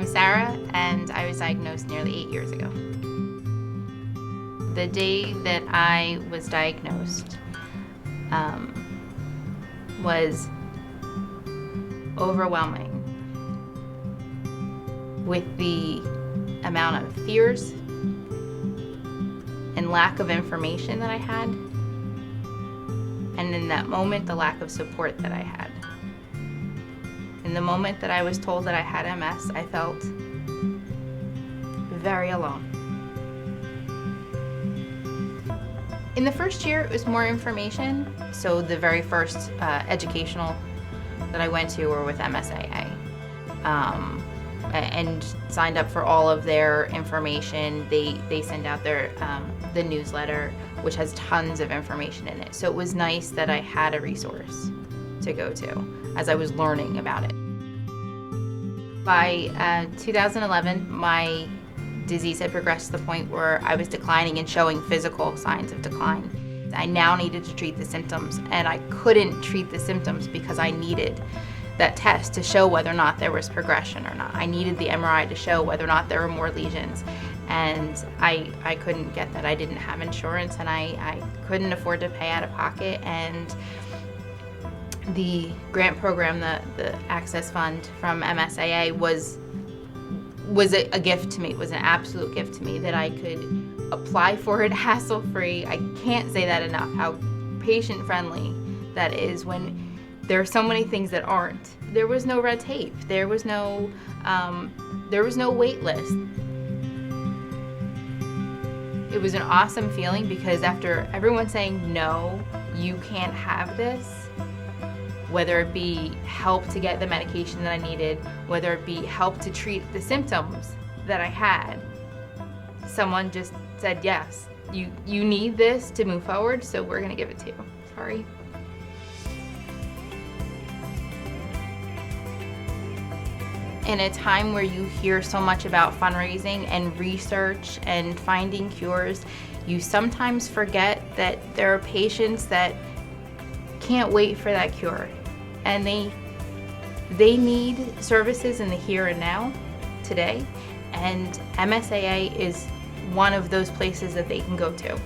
I'm Sara, and I was diagnosed nearly 8 years ago. The day that I was diagnosed was overwhelming with the amount of fears and lack of information that I had, and in that moment, the lack of support that I had. In the moment that I was told that I had MS, I felt very alone. In the first year, it was more information. So the very first educational that I went to were with MSAA, and signed up for all of their information. They send out their the newsletter, which has tons of information in it. So it was nice that I had a resource to go to as I was learning about it. By 2011, my disease had progressed to the point where I was declining and showing physical signs of decline. I now needed to treat the symptoms, and I couldn't treat the symptoms because I needed that test to show whether or not there was progression or not. I needed the MRI to show whether or not there were more lesions, and I couldn't get that. I didn't have insurance, and I couldn't afford to pay out of pocket, and the grant program, the Access Fund from MSAA was a gift to me. It was an absolute gift to me that I could apply for it hassle-free. I can't say that enough, how patient-friendly that is when there are so many things that aren't. There was no red tape. There was no wait list. It was an awesome feeling because after everyone saying, no, you can't have this, whether it be help to get the medication that I needed, whether it be help to treat the symptoms that I had, someone just said, yes, you need this to move forward, so we're gonna give it to you. Sorry. In a time where you hear so much about fundraising and research and finding cures, you sometimes forget that there are patients that can't wait for that cure, and they need services in the here and now, today, and MSAA is one of those places that they can go to.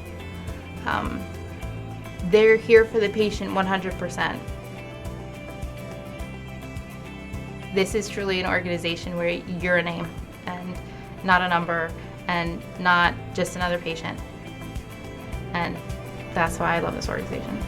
They're here for the patient 100%. This is truly an organization where you're a name and not a number and not just another patient, and that's why I love this organization.